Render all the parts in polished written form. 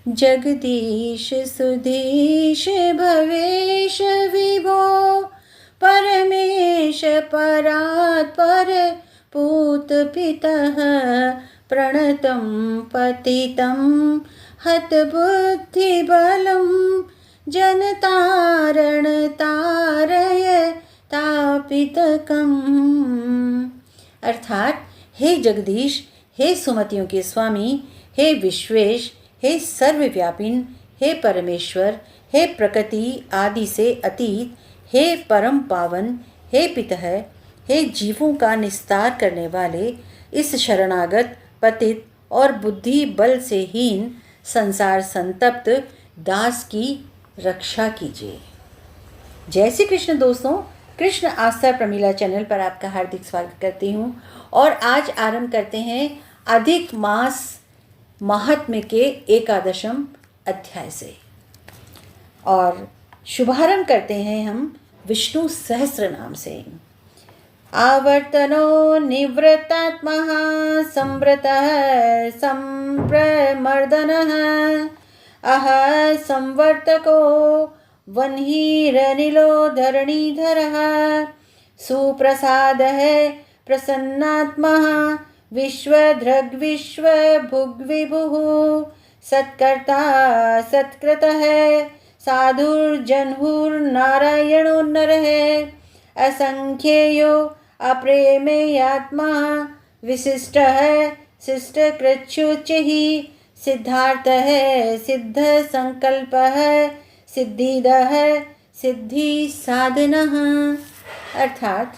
जगदीश सुधीश भवेश विभो परमेश परात् पर पूत पितः प्रणतं पतितं हतबुद्धिबलं जनतारण तारय तापितकम्। अर्थात हे जगदीश, हे सुमतियों के स्वामी, हे विश्वेश, हे सर्वव्यापिन, हे परमेश्वर, हे प्रकृति आदि से अतीत, हे परम पावन, हे पितः, हे जीवों का निस्तार करने वाले, इस शरणागत पतित और बुद्धि बल से हीन संसार संतप्त दास की रक्षा कीजिए। जय श्री कृष्ण दोस्तों, कृष्ण आस्था प्रमीला चैनल पर आपका हार्दिक स्वागत करती हूँ और आज आरंभ करते हैं अधिक मास महात्म्य के एकादशम अध्याय से और शुभारंभ करते हैं हम विष्णु सहस्र नाम से। आवर्तनो निवृत्तात्मः संवृतः संप्रमर्दनः अह संवर्तको वह्निरनिलो धरणीधरः सुप्रसादः प्रसन्नात्मः विश्वधृग्विश्वभुग्विभुः सत्कर्ता सत्कृतः साधुर्जह्नुर्नारायणो नरः असंख्येयो अप्रेमेयात्मा विशिष्टः शिष्टकृच्छुचिः सिद्धार्थः सिद्धसंकल्पः सिद्धिदः सिद्धिसाधनः। अर्थात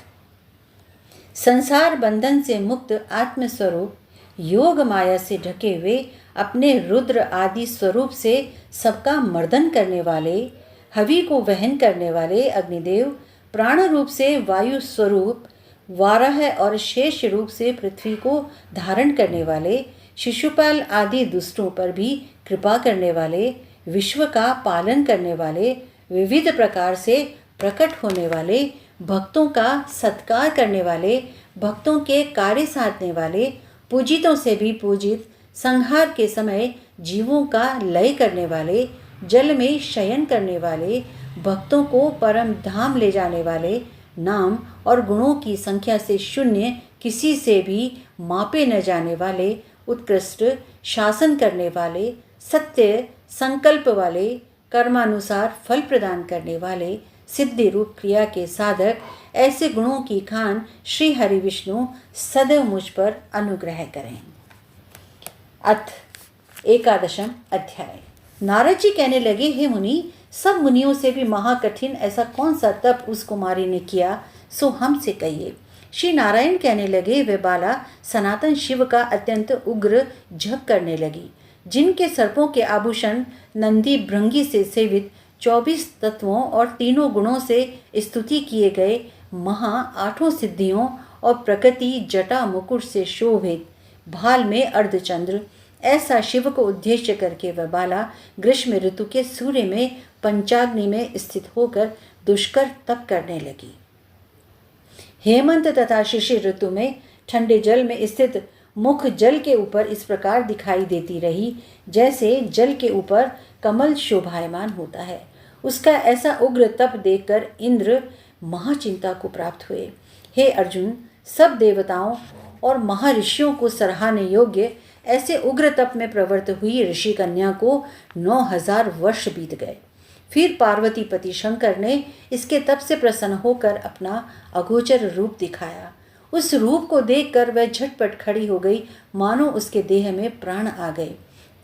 संसार बंधन से मुक्त आत्मस्वरूप योग माया से ढके हुए अपने रुद्र आदि स्वरूप से सबका मर्दन करने वाले, हवि को वहन करने वाले अग्निदेव, प्राण रूप से वायु स्वरूप वाराह और शेष रूप से पृथ्वी को धारण करने वाले, शिशुपाल आदि दुष्टों पर भी कृपा करने वाले, विश्व का पालन करने वाले, विविध प्रकार से प्रकट होने वाले, भक्तों का सत्कार करने वाले, भक्तों के कार्य साधने वाले, पूजितों से भी पूजित, संहार के समय जीवों का लय करने वाले, जल में शयन करने वाले, भक्तों को परम धाम ले जाने वाले, नाम और गुणों की संख्या से शून्य किसी से भी मापे न जाने वाले, उत्कृष्ट शासन करने वाले, सत्य संकल्प वाले, कर्मानुसार फल प्रदान करने वाले, सिद्धि रूप क्रिया के साधक, ऐसे गुणों की खान श्री हरि विष्णु सदैव मुझ पर अनुग्रह करें। अथ एकादशम अध्याय। नारद जी कहने लगे, हे मुनि, सब मुनियों से भी महाकठिन ऐसा कौन सा तप उस कुमारी ने किया, सो हमसे कहिए। श्री नारायण कहने लगे, वे बाला सनातन शिव का अत्यंत उग्र जप करने लगी, जिनके सर्पों के आभूषण नंदी भृंगी से सेवित 24 तत्वों और तीनों गुणों से स्तुति किए गए महा 8 सिद्धियों और प्रकृति जटा मुकुट से शोभित भाल में अर्धचंद्र, ऐसा शिव को उद्देश्य करके वह बाला ग्रीष्म ऋतु के सूर्य में पंचाग्नि में स्थित होकर दुष्कर तप करने लगी। हेमंत तथा शिशिर ऋतु में ठंडे जल में स्थित मुख जल के ऊपर इस प्रकार दिखाई देती रही जैसे जल के ऊपर कमल शोभायमान होता है। उसका ऐसा उग्र तप देखकर इंद्र महाचिंता को प्राप्त हुए। हे अर्जुन, सब देवताओं और महर्षियों को सराहने योग्य ऐसे उग्र तप में प्रवृत्त हुई ऋषि कन्या को 9000 वर्ष बीत गए। फिर पार्वती पति शंकर ने इसके तप से प्रसन्न होकर अपना अगोचर रूप दिखाया। उस रूप को देखकर वह झटपट खड़ी हो गई, मानो उसके देह में प्राण आ गए।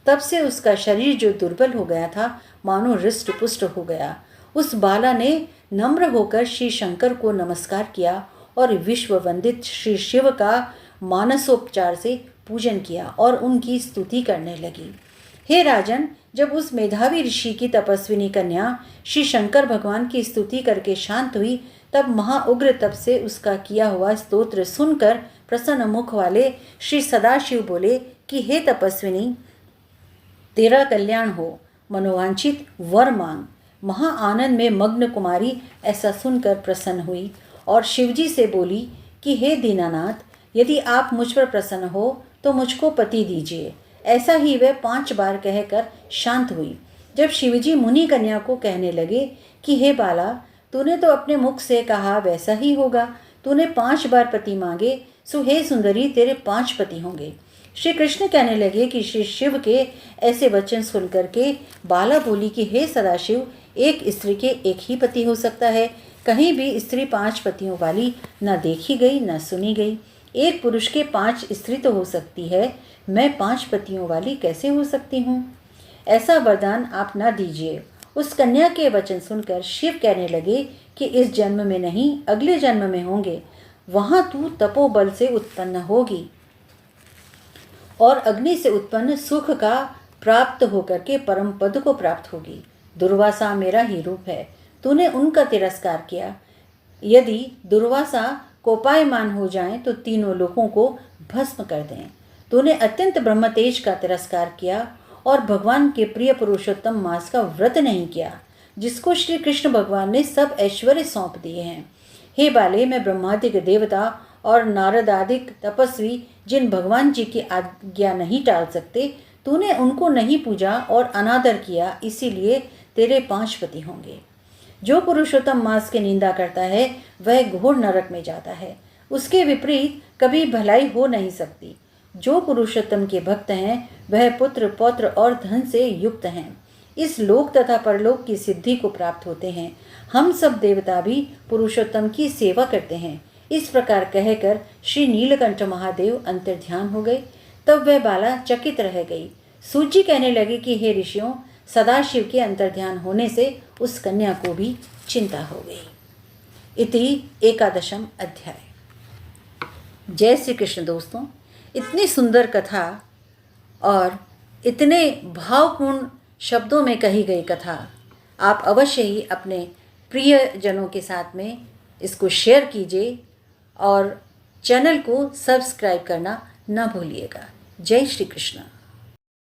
तब से उसका शरीर जो दुर्बल हो गया था, मानो हृष्ट पुष्ट हो गया। उस बाला ने नम्र होकर श्री शंकर को नमस्कार किया और विश्व वंदित श्री शिव का मानसोपचार से पूजन किया और उनकी स्तुति करने लगी। हे राजन, जब उस मेधावी ऋषि की तपस्विनी कन्या श्री शंकर भगवान की स्तुति करके शांत हुई, तब महाउग्र तप से उसका किया हुआ स्तोत्र सुनकर प्रसन्न मुख वाले श्री सदाशिव बोले कि हे तपस्विनी, तेरा कल्याण हो, मनोवांछित वर मांग। महा आनंद में मग्न कुमारी ऐसा सुनकर प्रसन्न हुई और शिवजी से बोली कि हे दीनानाथ, यदि आप मुझ पर प्रसन्न हो तो मुझको पति दीजिए। ऐसा ही वह 5 बार कहकर शांत हुई। जब शिवजी मुनि कन्या को कहने लगे कि हे बाला, तूने तो अपने मुख से कहा वैसा ही होगा, तूने 5 बार पति मांगे, सो हे सुंदरी तेरे 5 पति होंगे। श्री कृष्ण कहने लगे कि श्री शिव के ऐसे वचन सुनकर के बाला बोली कि हे सदाशिव, एक स्त्री के एक ही पति हो सकता है, कहीं भी स्त्री 5 पतियों वाली न देखी गई न सुनी गई। एक पुरुष के 5 स्त्री तो हो सकती है, मैं 5 पतियों वाली कैसे हो सकती हूँ? ऐसा वरदान आप न दीजिए। उस कन्या के वचन सुनकर शिव कहने लगे कि इस जन्म में नहीं, अगले जन्म में होंगे। वहाँ तू तपोबल से उत्पन्न होगी और अग्नि से उत्पन्न सुख का प्राप्त होकर के परम पद को प्राप्त होगी। दुर्वासा मेरा ही रूप है, तूने उनका तिरस्कार किया। यदि दुर्वासा कोपायमान हो जाएं तो तीनों लोकों को भस्म कर दें। तूने अत्यंत ब्रह्म तेज का तिरस्कार किया और भगवान के प्रिय पुरुषोत्तम मास का व्रत नहीं किया, जिसको श्री कृष्ण भगवान ने सब ऐश्वर्य सौंप दिए हैं। हे बाले, मैं ब्रह्मादिक देवता और नारदादिक तपस्वी जिन भगवान जी की आज्ञा नहीं टाल सकते, तूने उनको नहीं पूजा और अनादर किया, इसीलिए तेरे 5 पति होंगे। जो पुरुषोत्तम मास की निंदा करता है वह घोर नरक में जाता है, उसके विपरीत कभी भलाई हो नहीं सकती। जो पुरुषोत्तम के भक्त हैं वह पुत्र पौत्र और धन से युक्त हैं, इस लोक तथा परलोक की सिद्धि को प्राप्त होते हैं। हम सब देवता भी पुरुषोत्तम की सेवा करते हैं। इस प्रकार कहकर श्री नीलकंठ महादेव अंतर्ध्यान हो गए। तब वह बाला चकित रह गई। सूची कहने लगे कि हे ऋषियों, सदाशिव के अंतर्ध्यान होने से उस कन्या को भी चिंता हो गई। इति 11वां अध्याय। जय श्री कृष्ण। दोस्तों, इतनी सुंदर कथा और इतने भावपूर्ण शब्दों में कही गई कथा आप अवश्य ही अपने प्रियजनों के साथ में इसको शेयर कीजिए और चैनल को सब्सक्राइब करना न भूलिएगा। जय श्री कृष्ण।